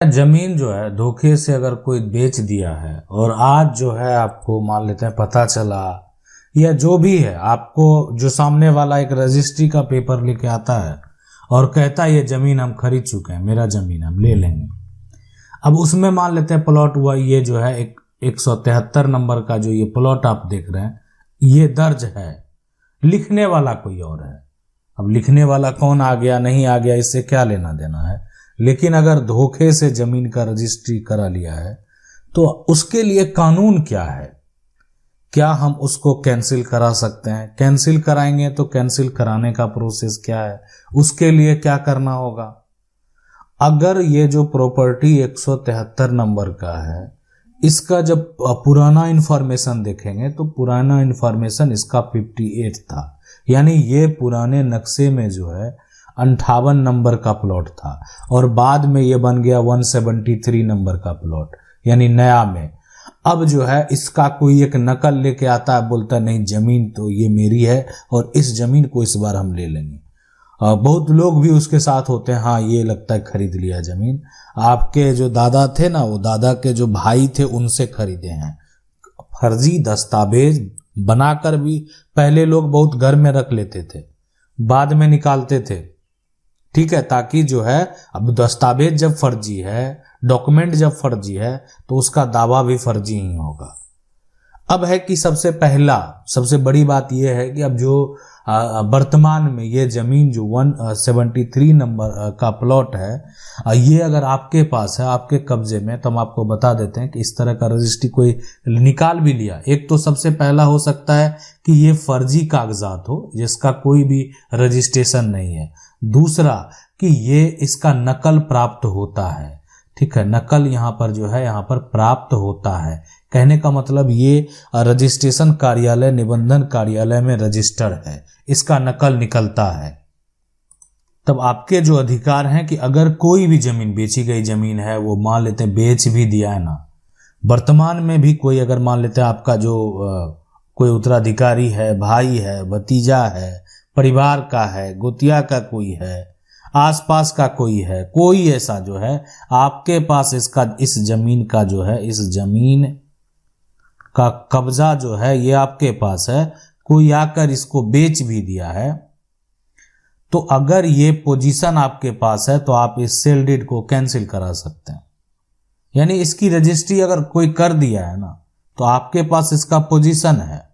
जमीन जो है धोखे से अगर कोई बेच दिया है और आज जो है आपको मान लेते हैं पता चला, या जो भी है, आपको जो सामने वाला एक रजिस्ट्री का पेपर लेके आता है और कहता है ये जमीन हम खरीद चुके हैं, मेरा जमीन हम ले लेंगे। अब उसमें मान लेते हैं प्लॉट हुआ ये जो है 173 नंबर का जो ये प्लॉट आप देख रहे हैं ये दर्ज है, लिखने वाला कोई और है। अब लिखने वाला कौन आ गया नहीं आ गया इससे क्या लेना देना है, लेकिन अगर धोखे से जमीन का रजिस्ट्री करा लिया है तो उसके लिए कानून क्या है, क्या हम उसको कैंसिल करा सकते हैं? कैंसिल कराएंगे तो कैंसिल कराने का प्रोसेस क्या है, उसके लिए क्या करना होगा? अगर ये जो प्रॉपर्टी 173 नंबर का है इसका जब पुराना इंफॉर्मेशन देखेंगे तो पुराना इंफॉर्मेशन इसका 58 था, यानी ये पुराने नक्शे में जो है 58 नंबर का प्लॉट था और बाद में ये बन गया 173 नंबर का प्लॉट, यानी नया में। अब जो है इसका कोई एक नकल लेके आता है, बोलता है नहीं जमीन तो ये मेरी है और इस जमीन को इस बार हम ले लेंगे। बहुत लोग भी उसके साथ होते हैं, हाँ ये लगता है खरीद लिया जमीन, आपके जो दादा थे ना वो दादा के जो भाई थे उनसे खरीदे हैं। फर्जी दस्तावेज बनाकर भी पहले लोग बहुत घर में रख लेते थे, बाद में निकालते थे, ठीक है, ताकि जो है अब दस्तावेज जब फर्जी है, डॉक्यूमेंट जब फर्जी है तो उसका दावा भी फर्जी ही होगा। अब है कि सबसे बड़ी बात यह है कि अब जो वर्तमान में ये जमीन जो 173 नंबर का प्लॉट है ये अगर आपके पास है, आपके कब्जे में, तो हम आपको बता देते हैं कि इस तरह का रजिस्ट्री कोई निकाल भी लिया, एक तो सबसे पहला हो सकता है कि ये फर्जी कागजात हो जिसका कोई भी रजिस्ट्रेशन नहीं है। दूसरा कि ये इसका नकल प्राप्त होता है, ठीक है, नकल यहाँ पर जो है यहाँ पर प्राप्त होता है। कहने का मतलब ये रजिस्ट्रेशन कार्यालय, निबंधन कार्यालय में रजिस्टर्ड है, इसका नकल निकलता है। तब आपके जो अधिकार हैं कि अगर कोई भी जमीन, बेची गई जमीन है, वो मान लेते हैं बेच भी दिया है ना, वर्तमान में भी कोई अगर मान लेते हैं आपका जो कोई उत्तराधिकारी है, भाई है, भतीजा है, परिवार का है, गोतिया का कोई है, आसपास का कोई है, कोई ऐसा जो है आपके पास इस जमीन का जो है, इस जमीन का कब्जा जो है ये आपके पास है, कोई आकर इसको बेच भी दिया है, तो अगर ये पोजीशन आपके पास है तो आप इस सेल डीड को कैंसिल करा सकते हैं। यानी इसकी रजिस्ट्री अगर कोई कर दिया है ना तो आपके पास इसका पोजीशन है,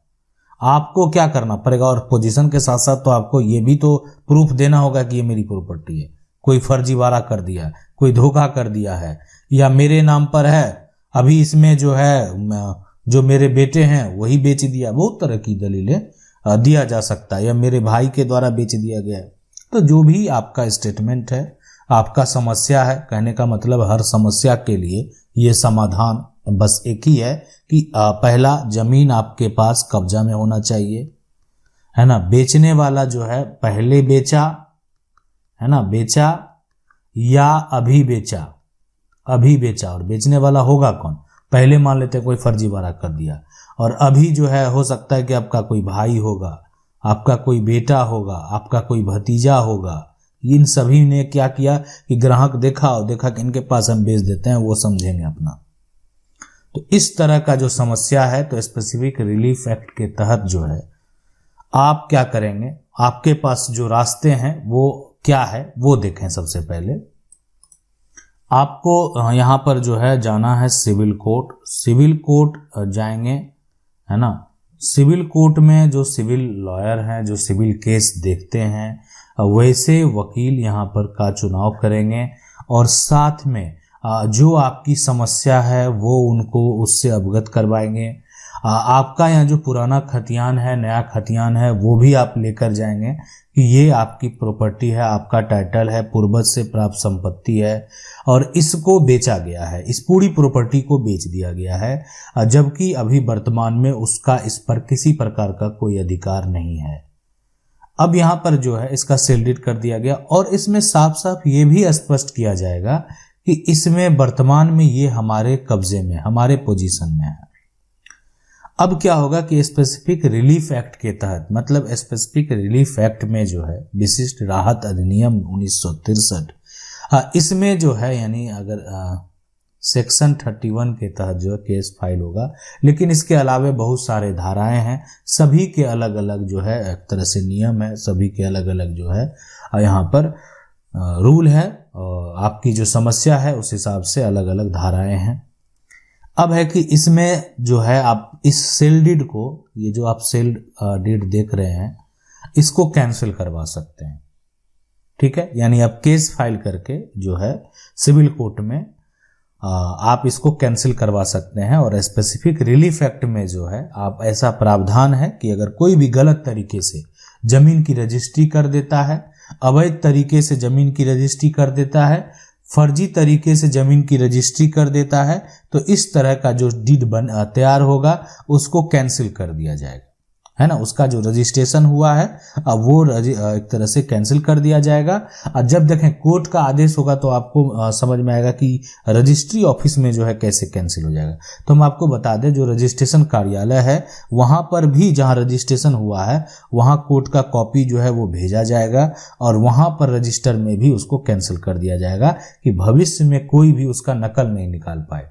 आपको क्या करना पड़ेगा, और पोजीशन के साथ साथ तो आपको ये भी तो प्रूफ देना होगा कि ये मेरी प्रॉपर्टी है। कोई फर्जीवाड़ा कर दिया है, कोई धोखा कर दिया है, या मेरे नाम पर है, अभी इसमें जो है जो मेरे बेटे हैं वही बेच दिया, बहुत तरह की दलीलें दिया जा सकता है, या मेरे भाई के द्वारा बेच दिया गया है। तो जो भी आपका स्टेटमेंट है, आपका समस्या है, कहने का मतलब हर समस्या के लिए ये समाधान बस एक ही है कि पहला जमीन आपके पास कब्जा में होना चाहिए, है ना, बेचने वाला जो है पहले बेचा, है ना, बेचा या अभी बेचा, और बेचने वाला होगा कौन, पहले मान लेते हैं कोई फर्जीवाड़ा कर दिया, और अभी जो है हो सकता है कि आपका कोई भाई होगा, आपका कोई बेटा होगा, आपका कोई भतीजा होगा। इन सभी ने क्या किया कि ग्राहक देखा कि इनके पास हम बेच देते हैं, वो समझेंगे अपना। तो इस तरह का जो समस्या है तो स्पेसिफिक रिलीफ एक्ट के तहत जो है आप क्या करेंगे, आपके पास जो रास्ते हैं वो क्या है वो देखें। सबसे पहले आपको यहाँ पर जो है जाना है सिविल कोर्ट जाएंगे, है ना। सिविल कोर्ट में जो सिविल लॉयर हैं, जो सिविल केस देखते हैं, वैसे वकील यहाँ पर का चुनाव करेंगे और साथ में जो आपकी समस्या है वो उनको उससे अवगत करवाएंगे। आपका यहाँ जो पुराना खतियान है, नया खतियान है, वो भी आप लेकर जाएंगे कि ये आपकी प्रॉपर्टी है, आपका टाइटल है, पूर्वज से प्राप्त संपत्ति है और इसको बेचा गया है, इस पूरी प्रॉपर्टी को बेच दिया गया है, जबकि अभी वर्तमान में उसका इस पर किसी प्रकार का कोई अधिकार नहीं है। अब यहाँ पर जो है इसका सेल डीड कर दिया गया और इसमें साफ साफ ये भी स्पष्ट किया जाएगा कि इसमें वर्तमान में ये हमारे कब्जे में, हमारे पोजीशन में है। अब क्या होगा कि स्पेसिफिक रिलीफ एक्ट के तहत, मतलब स्पेसिफिक रिलीफ एक्ट में जो है विशिष्ट राहत अधिनियम 1963 हाँ, इसमें जो है यानी अगर सेक्शन 31 के तहत जो है केस फाइल होगा, लेकिन इसके अलावा बहुत सारे धाराएं हैं, सभी के अलग अलग जो है एक तरह से नियम है, सभी के अलग अलग जो है यहाँ पर रूल है, आपकी जो समस्या है उस हिसाब से अलग अलग धाराएं हैं। अब है कि इसमें जो है आप इस सेल डीड को, ये जो आप सेल डीड देख रहे हैं, इसको कैंसिल करवा सकते हैं, ठीक है। यानी आप केस फाइल करके जो है सिविल कोर्ट में आप इसको कैंसिल करवा सकते हैं। और स्पेसिफिक रिलीफ एक्ट में जो है आप ऐसा प्रावधान है कि अगर कोई भी गलत तरीके से जमीन की रजिस्ट्री कर देता है, अवैध तरीके से जमीन की रजिस्ट्री कर देता है, फर्जी तरीके से जमीन की रजिस्ट्री कर देता है, तो इस तरह का जो डीड तैयार होगा उसको कैंसिल कर दिया जाएगा, है ना। उसका जो रजिस्ट्रेशन हुआ है अब वो एक तरह से कैंसिल कर दिया जाएगा। और जब देखें कोर्ट का आदेश होगा तो आपको समझ में आएगा कि रजिस्ट्री ऑफिस में जो है कैसे कैंसिल हो जाएगा। तो हम आपको बता दें, जो रजिस्ट्रेशन कार्यालय है वहां पर भी जहां रजिस्ट्रेशन हुआ है वहां कोर्ट का कॉपी जो है वो भेजा जाएगा और वहां पर रजिस्टर में भी उसको कैंसिल कर दिया जाएगा कि भविष्य में कोई भी उसका नकल नहीं निकाल पाए,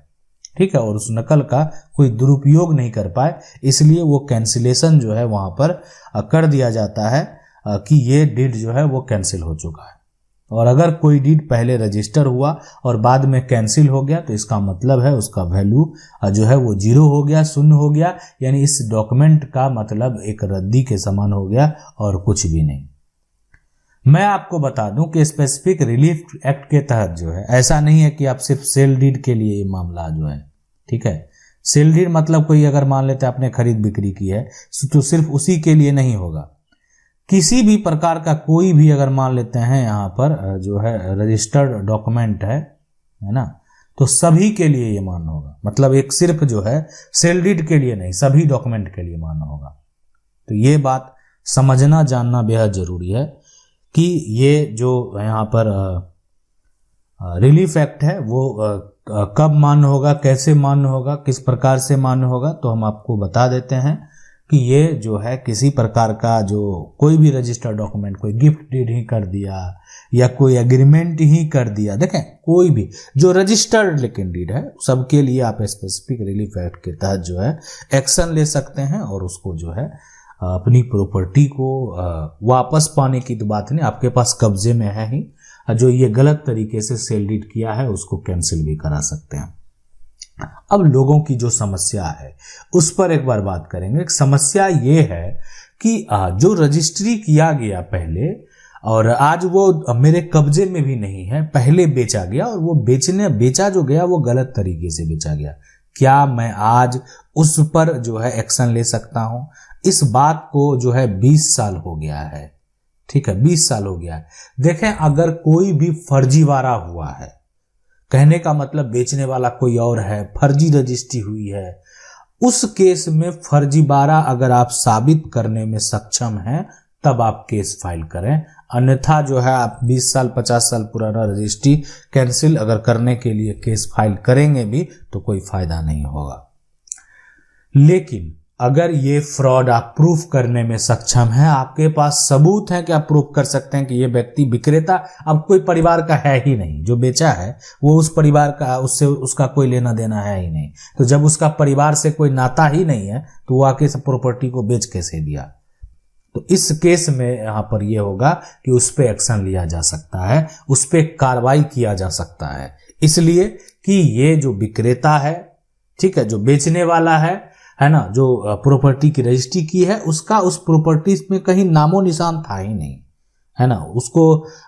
ठीक है, और उस नकल का कोई दुरुपयोग नहीं कर पाए। इसलिए वो कैंसिलेशन जो है वहां पर कर दिया जाता है कि ये डीड जो है वो कैंसिल हो चुका है। और अगर कोई डीड पहले रजिस्टर हुआ और बाद में कैंसिल हो गया तो इसका मतलब है उसका वैल्यू जो है वो 0 हो गया, शून्य हो गया, यानी इस डॉक्यूमेंट का मतलब एक रद्दी के समान हो गया और कुछ भी नहीं। मैं आपको बता दूं कि स्पेसिफिक रिलीफ एक्ट के तहत जो है ऐसा नहीं है कि आप सिर्फ सेल डीड के लिए ये मामला जो है, ठीक है। सेल डीड मतलब कोई अगर मान लेते आपने खरीद बिक्री की है तो सिर्फ उसी के लिए नहीं होगा, किसी भी प्रकार का कोई भी अगर मान लेते हैं यहाँ पर जो है रजिस्टर्ड डॉक्यूमेंट है ना, तो सभी के लिए ये मान्य होगा। मतलब एक सिर्फ जो है सेल डीड के लिए नहीं, सभी डॉक्यूमेंट के लिए मान्य होगा। तो ये बात समझना जानना बेहद जरूरी है कि ये जो यहाँ पर रिलीफ एक्ट है वो कब मान्य होगा, कैसे मान्य होगा, किस प्रकार से मान्य होगा, तो हम आपको बता देते हैं कि ये जो है किसी प्रकार का जो कोई भी रजिस्टर्ड डॉक्यूमेंट, कोई गिफ्ट डीड ही कर दिया या कोई एग्रीमेंट ही कर दिया, देखें कोई भी जो रजिस्टर्ड लेकिन डीड है, सबके लिए आप स्पेसिफिक रिलीफ एक्ट के तहत जो है एक्शन ले सकते हैं और उसको जो है अपनी प्रॉपर्टी को वापस पाने की तो बात नहीं, आपके पास कब्जे में है ही, जो ये गलत तरीके से सेल डीड किया है उसको कैंसिल भी करा सकते हैं। अब लोगों की जो समस्या है उस पर एक बार बात करेंगे। एक समस्या ये है कि जो रजिस्ट्री किया गया पहले और आज वो मेरे कब्जे में भी नहीं है, पहले बेचा गया और वो बेचा जो गया वो गलत तरीके से बेचा गया, क्या मैं आज उस पर जो है एक्शन ले सकता हूं? इस बात को जो है 20 साल हो गया है, ठीक है, 20 साल हो गया है। देखें, अगर कोई भी फर्जीवाड़ा हुआ है, कहने का मतलब बेचने वाला कोई और है, फर्जी रजिस्ट्री हुई है, उस केस में फर्जीवाड़ा अगर आप साबित करने में सक्षम हैं तब आप केस फाइल करें, अन्यथा जो है आप 20 साल 50 साल पुराना रजिस्ट्री कैंसिल अगर करने के लिए केस फाइल करेंगे भी तो कोई फायदा नहीं होगा। लेकिन अगर ये फ्रॉड आप प्रूफ करने में सक्षम है, आपके पास सबूत है कि आप प्रूफ कर सकते हैं कि ये व्यक्ति विक्रेता अब कोई परिवार का है ही नहीं, जो बेचा है वो उस परिवार का, उससे उसका कोई लेना देना है ही नहीं, तो जब उसका परिवार से कोई नाता ही नहीं है तो वो आके सब प्रॉपर्टी को बेच कैसे दिया? तो इस केस में यहाँ पर ये होगा कि उस पर एक्शन लिया जा सकता है, उस पर कार्रवाई किया जा सकता है, इसलिए कि ये जो विक्रेता है, ठीक है, जो बेचने वाला है ना, जो प्रॉपर्टी की रजिस्ट्री की है, उसका उस प्रॉपर्टी में कहीं नामो निशान था ही नहीं, है ना, उसको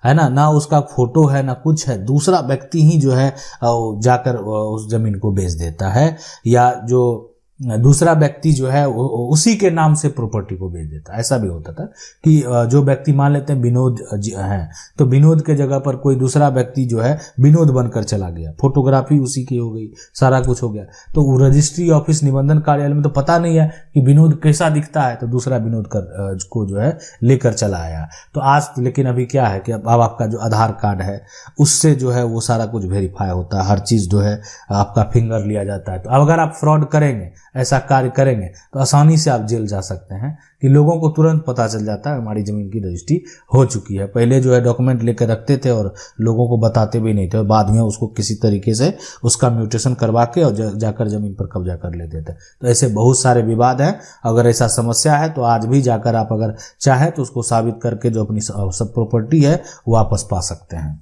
है ना उसका फोटो है ना कुछ है, दूसरा व्यक्ति ही जो है जाकर उस जमीन को बेच देता है, या जो दूसरा व्यक्ति जो है उसी के नाम से प्रॉपर्टी को बेच देता है। ऐसा भी होता था कि जो व्यक्ति मान लेते हैं विनोद हैं, तो विनोद के जगह पर कोई दूसरा व्यक्ति जो है विनोद बनकर चला गया, फोटोग्राफी उसी की हो गई, सारा कुछ हो गया, तो रजिस्ट्री ऑफिस निबंधन कार्यालय में तो पता नहीं है कि विनोद कैसा दिखता है, तो दूसरा विनोद को जो है लेकर चला आया। तो आज लेकिन अभी क्या है कि अब आपका जो आधार कार्ड है उससे जो है वो सारा कुछ वेरीफाई होता है, हर चीज जो है आपका फिंगर लिया जाता है। तो अब अगर आप फ्रॉड करेंगे, ऐसा कार्य करेंगे तो आसानी से आप जेल जा सकते हैं कि लोगों को तुरंत पता चल जाता है हमारी ज़मीन की रजिस्ट्री हो चुकी है। पहले जो है डॉक्यूमेंट लेकर रखते थे और लोगों को बताते भी नहीं थे और बाद में उसको किसी तरीके से उसका म्यूटेशन करवा के और जाकर ज़मीन पर कब्जा कर लेते थे। तो ऐसे बहुत सारे विवाद हैं। अगर ऐसा समस्या है तो आज भी जाकर आप अगर चाहें तो उसको साबित करके जो अपनी सब प्रॉपर्टी है वापस पा सकते हैं।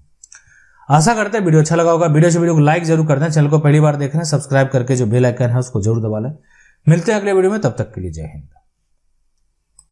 आशा करते हैं वीडियो अच्छा लगा होगा। वीडियो को लाइक जरूर कर दें। चैनल को पहली बार देख रहे हैं सब्सक्राइब करके जो बेल आइकन है उसको जरूर दबा लें। मिलते हैं अगले वीडियो में, तब तक के लिए जय हिंद।